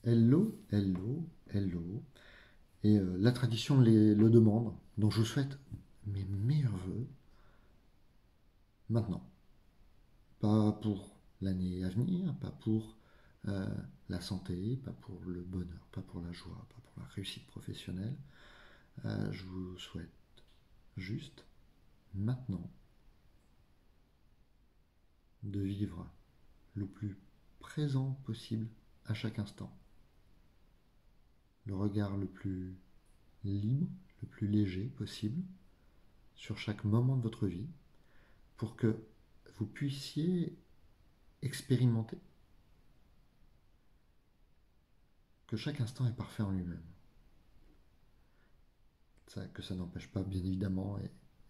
Hello, hello, hello. Et la tradition le demande. Donc je vous souhaite mes meilleurs voeux maintenant. Pas pour l'année à venir, pas pour euh, la santé, pas pour le bonheur, pas pour la joie, pas pour la réussite professionnelle. Je vous souhaite juste maintenant de vivre le plus présent possible à chaque instant. Le regard le plus libre, le plus léger possible sur chaque moment de votre vie pour que vous puissiez expérimenter que chaque instant est parfait en lui-même. Que ça n'empêche pas, bien évidemment,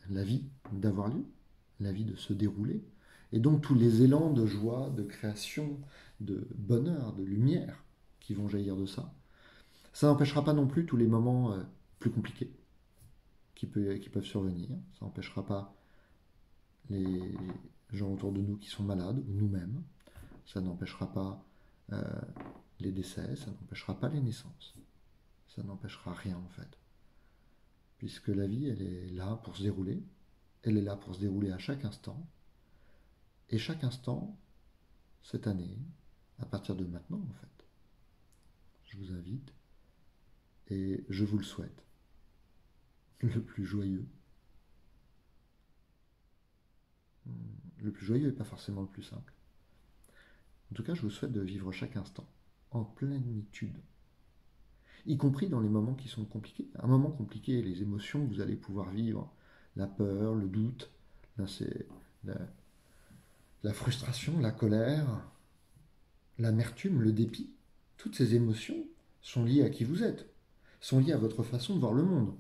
la vie d'avoir lieu, la vie de se dérouler, et donc tous les élans de joie, de création, de bonheur, de lumière qui vont jaillir de ça. Ça n'empêchera pas non plus tous les moments plus compliqués qui peuvent survenir. Ça n'empêchera pas les gens autour de nous qui sont malades, ou nous-mêmes. Ça n'empêchera pas euh, les décès, ça n'empêchera pas les naissances. Ça n'empêchera rien en fait. Puisque la vie, elle est là pour se dérouler. Elle est là pour se dérouler à chaque instant. Et chaque instant, cette année, à partir de maintenant en fait, je vous invite et je vous le souhaite, le plus joyeux. Le plus joyeux n'est pas forcément le plus simple. En tout cas, je vous souhaite de vivre chaque instant en plénitude, y compris dans les moments qui sont compliqués. Un moment compliqué, les émotions que vous allez pouvoir vivre, la peur, le doute, là c'est la, la frustration, la colère, l'amertume, le dépit, toutes ces émotions sont liées à qui vous êtes, sont liées à votre façon de voir le monde,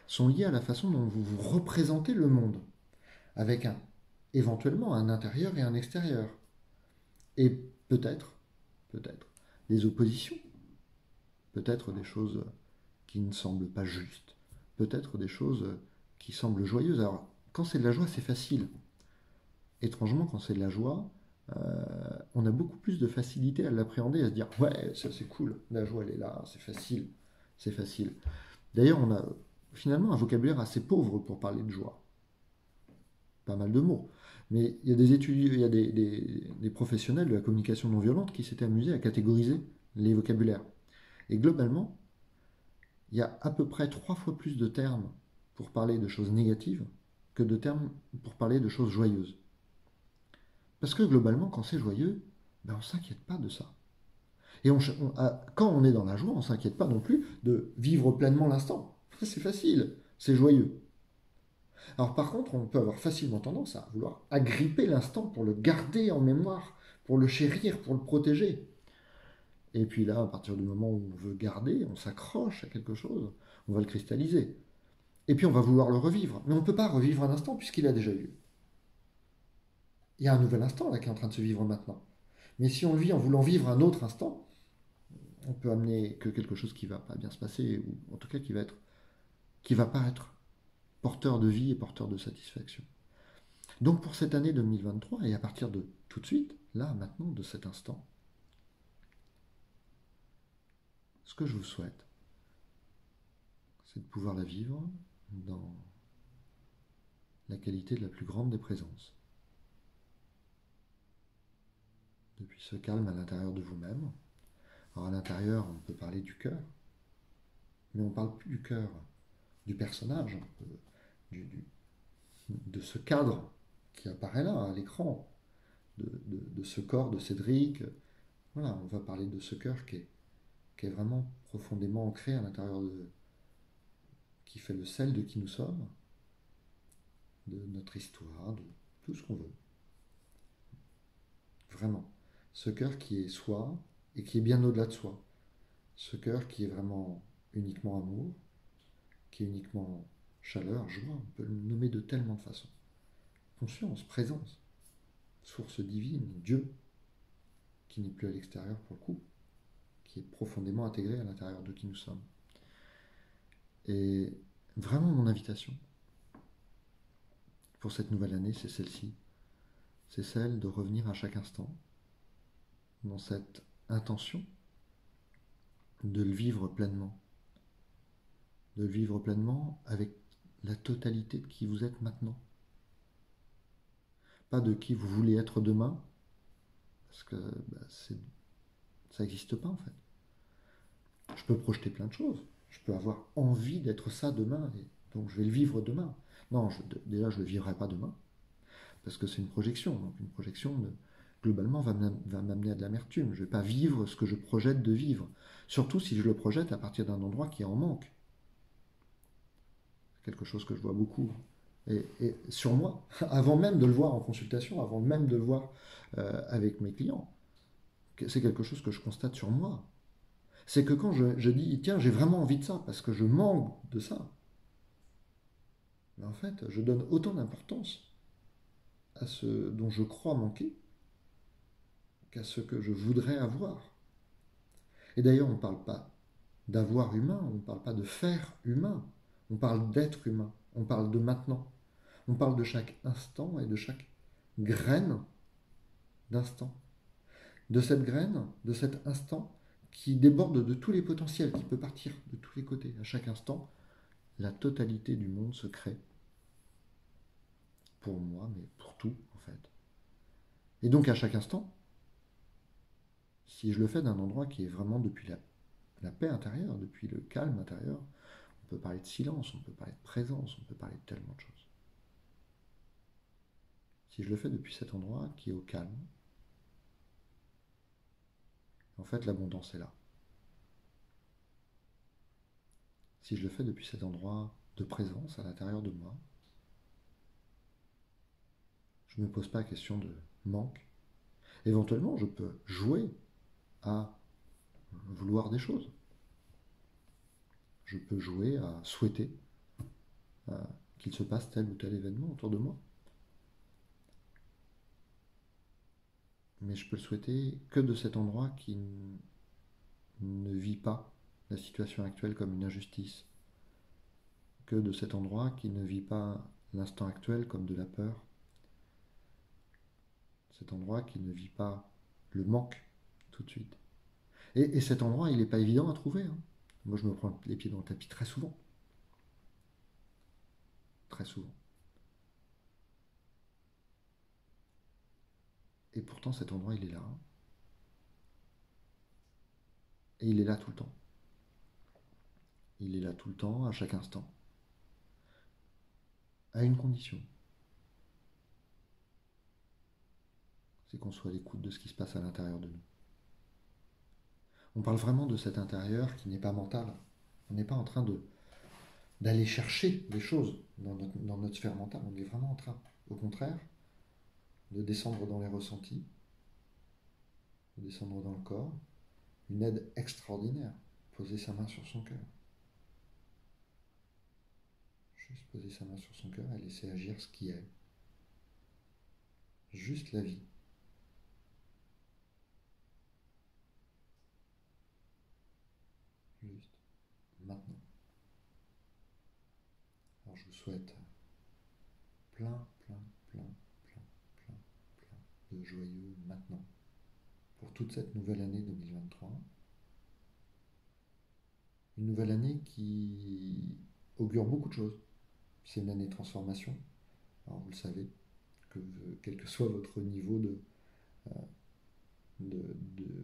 sont liées à la façon dont vous vous représentez le monde, avec éventuellement un intérieur et un extérieur. Et peut-être, peut-être, des oppositions, peut-être des choses qui ne semblent pas justes, peut-être des choses qui semblent joyeuses. Alors, quand c'est de la joie, c'est facile. Étrangement, quand c'est de la joie, on a beaucoup plus de facilité à l'appréhender, à se dire ouais, ça c'est cool, la joie elle est là, c'est facile, c'est facile. D'ailleurs, on a finalement un vocabulaire assez pauvre pour parler de joie, pas mal de mots. Mais il y a des étudiants, il y a des professionnels de la communication non violente qui s'étaient amusés à catégoriser les vocabulaires. Et globalement, il y a à peu près 3 fois plus de termes pour parler de choses négatives que de termes pour parler de choses joyeuses. Parce que globalement, quand c'est joyeux, ben on ne s'inquiète pas de ça. Et quand on est dans la joie, on ne s'inquiète pas non plus de vivre pleinement l'instant. C'est facile, c'est joyeux. Alors par contre, on peut avoir facilement tendance à vouloir agripper l'instant pour le garder en mémoire, pour le chérir, pour le protéger. Et puis là, à partir du moment où on veut garder, on s'accroche à quelque chose, on va le cristalliser. Et puis on va vouloir le revivre. Mais on ne peut pas revivre un instant puisqu'il a déjà eu. Il y a un nouvel instant là qui est en train de se vivre maintenant. Mais si on le vit en voulant vivre un autre instant, on peut amener que quelque chose qui va pas bien se passer, ou en tout cas qui va pas être porteur de vie et porteur de satisfaction. Donc pour cette année 2023, et à partir de tout de suite, là, maintenant, de cet instant, ce que je vous souhaite, c'est de pouvoir la vivre dans la qualité de la plus grande des présences. Depuis ce calme à l'intérieur de vous-même. Alors à l'intérieur, on peut parler du cœur, mais on ne parle plus du cœur du personnage, du, du, de ce cadre qui apparaît là, à l'écran, de ce corps de Cédric. Voilà, on va parler de ce cœur qui est vraiment profondément ancré à l'intérieur de, qui fait le sel de qui nous sommes, de notre histoire, de tout ce qu'on veut. Vraiment. Ce cœur qui est soi et qui est bien au-delà de soi. Ce cœur qui est vraiment uniquement amour, qui est uniquement chaleur, joie, on peut le nommer de tellement de façons. Conscience, présence, source divine, Dieu, qui n'est plus à l'extérieur pour le coup, qui est profondément intégré à l'intérieur de qui nous sommes. Et vraiment mon invitation pour cette nouvelle année, c'est celle-ci. C'est celle de revenir à chaque instant dans cette intention de le vivre pleinement. De le vivre pleinement avec la totalité de qui vous êtes maintenant. Pas de qui vous voulez être demain, parce que ça n'existe pas en fait. Je peux projeter plein de choses. Je peux avoir envie d'être ça demain, et donc je vais le vivre demain. Non, déjà je ne le vivrai pas demain, parce que c'est une projection. Donc une projection, globalement, va m'amener à de l'amertume. Je ne vais pas vivre ce que je projette de vivre. Surtout si je le projette à partir d'un endroit qui est en manque. C'est quelque chose que je vois beaucoup. Et sur moi, avant même de le voir en consultation, avant même de le voir avec mes clients, c'est quelque chose que je constate sur moi. C'est que quand je dis, tiens, j'ai vraiment envie de ça, parce que je manque de ça, mais en fait, je donne autant d'importance à ce dont je crois manquer qu'à ce que je voudrais avoir. Et d'ailleurs, on ne parle pas d'avoir humain, on ne parle pas de faire humain, on parle d'être humain, on parle de maintenant, on parle de chaque instant et de chaque graine d'instant. De cette graine, de cet instant qui déborde de tous les potentiels, qui peut partir de tous les côtés. À chaque instant, la totalité du monde se crée. Pour moi, mais pour tout, en fait. Et donc, à chaque instant, si je le fais d'un endroit qui est vraiment depuis la paix intérieure, depuis le calme intérieur, on peut parler de silence, on peut parler de présence, on peut parler de tellement de choses. Si je le fais depuis cet endroit qui est au calme, en fait, l'abondance est là. Si je le fais depuis cet endroit de présence à l'intérieur de moi, je ne me pose pas la question de manque. Éventuellement, je peux jouer à vouloir des choses. Je peux jouer à souhaiter qu'il se passe tel ou tel événement autour de moi. Mais je peux le souhaiter que de cet endroit qui ne vit pas la situation actuelle comme une injustice, que de cet endroit qui ne vit pas l'instant actuel comme de la peur, cet endroit qui ne vit pas le manque tout de suite. Et cet endroit, il n'est pas évident à trouver. Hein. Moi, je me prends les pieds dans le tapis très souvent. Très souvent. Et pourtant, cet endroit, il est là. Et il est là tout le temps. Il est là tout le temps, à chaque instant. À une condition. C'est qu'on soit à l'écoute de ce qui se passe à l'intérieur de nous. On parle vraiment de cet intérieur qui n'est pas mental. On n'est pas en train d'aller chercher des choses dans notre sphère mentale. On est vraiment en train, au contraire, de descendre dans les ressentis, de descendre dans le corps. Une aide extraordinaire. Poser sa main sur son cœur. Juste poser sa main sur son cœur et laisser agir ce qui est. Juste la vie. Juste maintenant. Alors je vous souhaite plein, plein, plein, plein, plein, plein de joyeux maintenant pour toute cette nouvelle année 2023. Une nouvelle année qui augure beaucoup de choses. C'est une année de transformation. Alors vous le savez, que quel que soit votre niveau de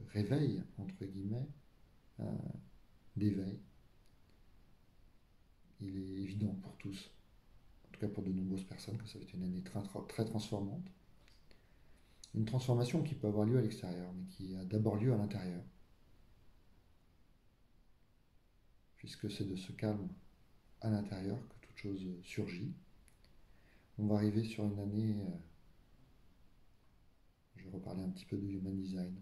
réveil, entre guillemets, euh, d'éveil, il est évident pour tous, en tout cas pour de nombreuses personnes, que ça va être une année très transformante. Une transformation qui peut avoir lieu à l'extérieur, mais qui a d'abord lieu à l'intérieur, puisque c'est de ce calme à l'intérieur que toute chose surgit. On va arriver sur une année, je vais reparler un petit peu de Human Design,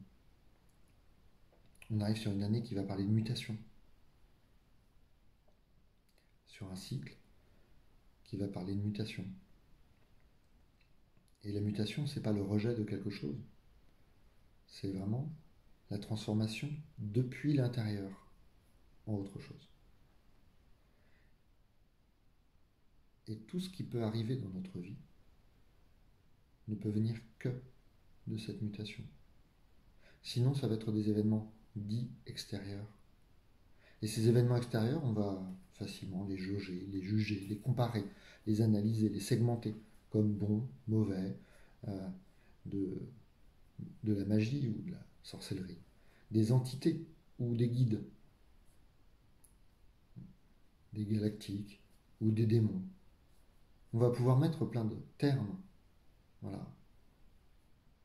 on arrive sur une année qui va parler de mutation, sur un cycle qui va parler de mutation. Et la mutation, c'est pas le rejet de quelque chose, c'est vraiment la transformation depuis l'intérieur en autre chose. Et tout ce qui peut arriver dans notre vie ne peut venir que de cette mutation. Sinon, ça va être des événements dits extérieurs Et ces événements extérieurs, on va facilement les jauger, les juger, les comparer, les analyser, les segmenter comme bons, mauvais, euh, de, de la magie ou de la sorcellerie, des entités ou des guides, des galactiques ou des démons. On va pouvoir mettre plein de termes, voilà,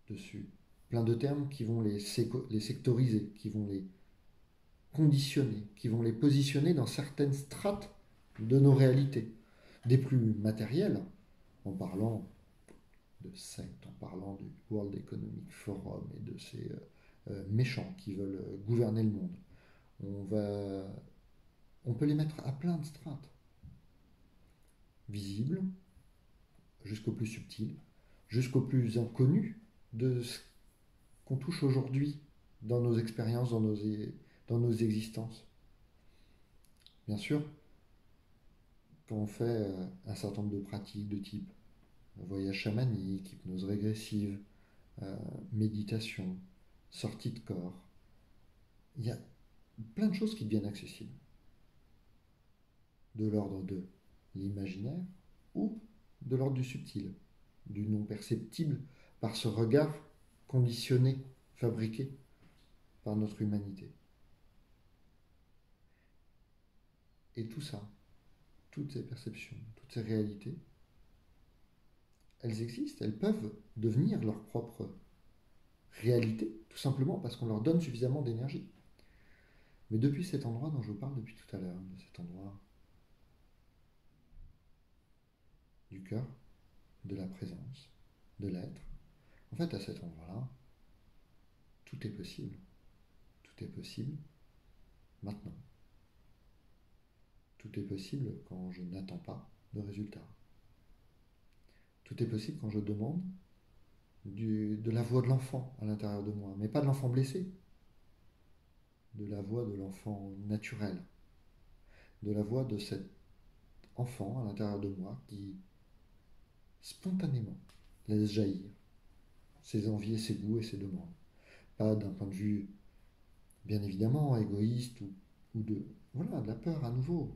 dessus. Plein de termes qui vont les sectoriser, qui vont les conditionner, qui vont les positionner dans certaines strates de nos réalités. Des plus matérielles, en parlant de sectes, en parlant du World Economic Forum et de ces méchants qui veulent gouverner le monde. On peut les mettre à plein de strates, visibles, jusqu'au plus subtil, jusqu'au plus inconnu de ce qu'on touche aujourd'hui dans nos expériences, dans nos existences. Bien sûr, quand on fait un certain nombre de pratiques de type voyage chamanique, hypnose régressive, méditation, sortie de corps, il y a plein de choses qui deviennent accessibles, de l'ordre de l'imaginaire ou de l'ordre du subtil, du non perceptible par ce regard conditionné, fabriqué par notre humanité. Et tout ça, toutes ces perceptions, toutes ces réalités, elles existent, elles peuvent devenir leur propre réalité, tout simplement parce qu'on leur donne suffisamment d'énergie. Mais depuis cet endroit dont je vous parle depuis tout à l'heure, de cet endroit du cœur, de la présence, de l'être, en fait à cet endroit-là, tout est possible. Tout est possible maintenant. Tout est possible quand je n'attends pas de résultat. Tout est possible quand je demande de la voix de l'enfant à l'intérieur de moi, mais pas de l'enfant blessé, de la voix de l'enfant naturel, de la voix de cet enfant à l'intérieur de moi qui spontanément laisse jaillir ses envies, ses goûts et ses demandes. Pas d'un point de vue, bien évidemment, égoïste ou de la peur à nouveau.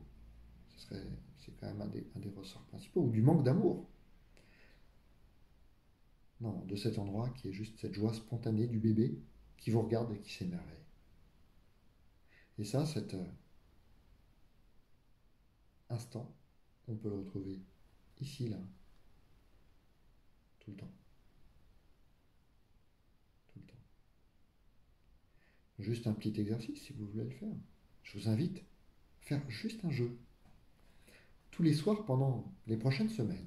C'est quand même un des ressorts principaux, ou du manque d'amour. Non, de cet endroit qui est juste cette joie spontanée du bébé qui vous regarde et qui s'émerveille. Et ça, cet instant, on peut le retrouver ici, là, tout le temps. Tout le temps. Juste un petit exercice si vous voulez le faire. Je vous invite à faire juste un jeu. Tous les soirs pendant les prochaines semaines.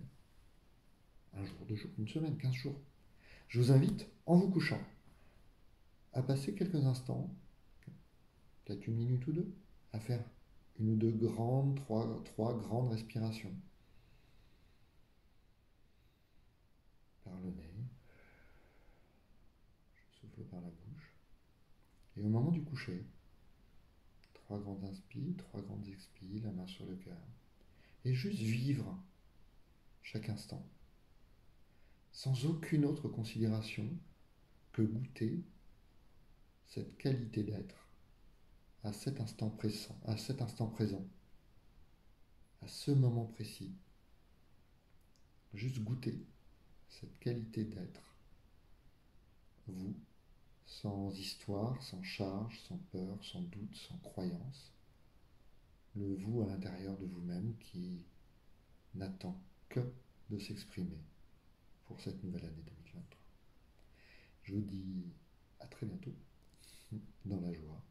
Un jour, 2 jours, une semaine, 15 jours. Je vous invite, en vous couchant, à passer quelques instants, peut-être 1 minute ou deux, à faire une ou deux grandes, trois grandes respirations. Par le nez, je souffle par la bouche. Et au moment du coucher, 3 grandes inspires, 3 grandes expires, la main sur le cœur. Et juste vivre chaque instant, sans aucune autre considération que goûter cette qualité d'être à cet instant présent, à ce moment précis. Juste goûter cette qualité d'être, vous, sans histoire, sans charge, sans peur, sans doute, sans croyance. Le vous à l'intérieur de vous-même qui n'attend que de s'exprimer pour cette nouvelle année 2023. Je vous dis à très bientôt dans la joie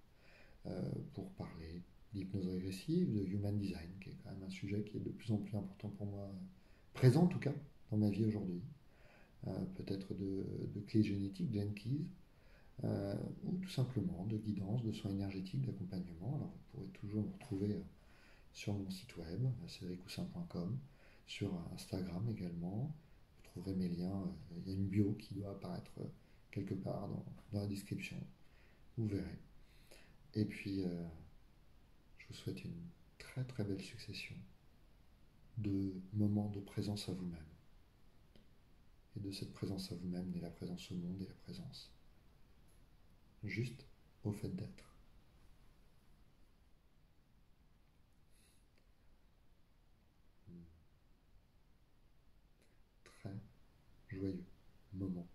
pour parler d'hypnose régressive, de human design, qui est quand même un sujet qui est de plus en plus important pour moi, présent en tout cas dans ma vie aujourd'hui. Peut-être de clés génétiques, de N-Keys, ou tout simplement de guidance, de soins énergétiques, d'accompagnement. Alors vous pourrez toujours me retrouver sur mon site web, cédricoussin.com, sur Instagram également. Vous trouverez mes liens, il y a une bio qui doit apparaître quelque part dans la description. Vous verrez. Et puis, je vous souhaite une très très belle succession de moments de présence à vous-même. Et de cette présence à vous-même naît la présence au monde et la présence juste au fait d'être. très joyeux moment.